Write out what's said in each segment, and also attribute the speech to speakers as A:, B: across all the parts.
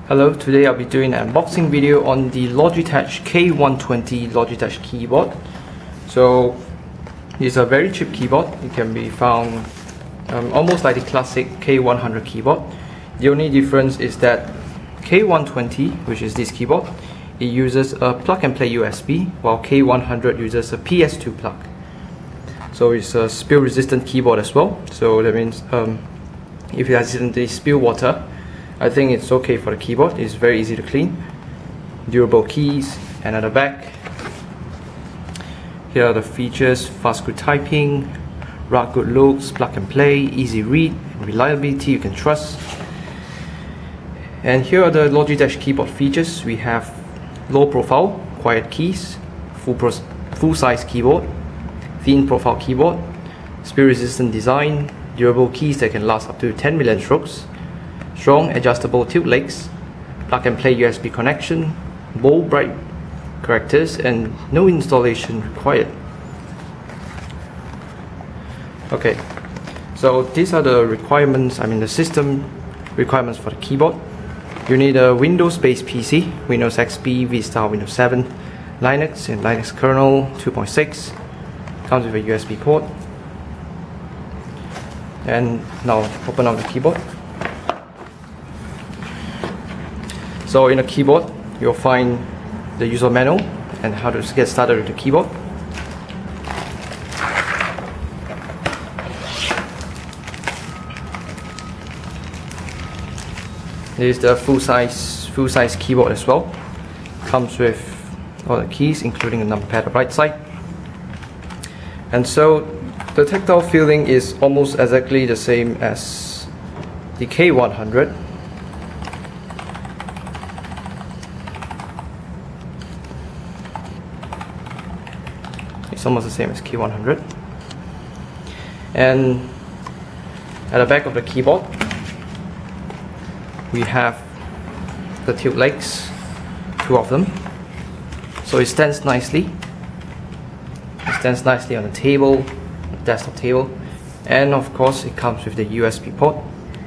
A: Hello, today I'll be doing an unboxing video on the Logitech K120 Logitech keyboard. So it's a very cheap keyboard. It can be found almost like the classic K100 keyboard. The only difference is that K120, which is this keyboard, it uses a plug and play USB, while K100 uses a PS2 plug. So it's a spill resistant keyboard as well. So that means if you accidentally spill water, I think it's okay for the keyboard. It's very easy to clean. Durable keys, and at the back, here are the features: fast screw typing, rugged good looks, plug and play, easy read, reliability you can trust. And here are the Logitech keyboard features. We have low profile, quiet keys, full size keyboard, thin profile keyboard, spill resistant design, durable keys that can last up to 10 million strokes, strong adjustable tilt legs, plug and play USB connection, bold bright characters, and no installation required. Okay, so these are the requirements, the system requirements for the keyboard. You need a Windows-based PC, Windows XP, Vista, Windows 7, Linux and Linux kernel 2.6, comes with a USB port. And now open up the keyboard. So in the keyboard, you'll find the user manual and how to get started with the keyboard. This is the full size keyboard as well. Comes with all the keys, including the number pad on the right side. And so the tactile feeling is almost exactly the same as the K100. It's almost the same as K100. And at the back of the keyboard, we have the tilt legs, two of them. So it stands nicely. It stands nicely on the table, the desktop table, and of course it comes with the USB port.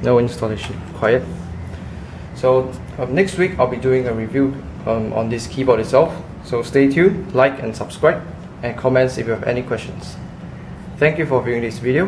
A: No installation required. So next week I'll be doing a review on this keyboard itself. So stay tuned, like and subscribe, and comments if you have any questions. Thank you for viewing this video.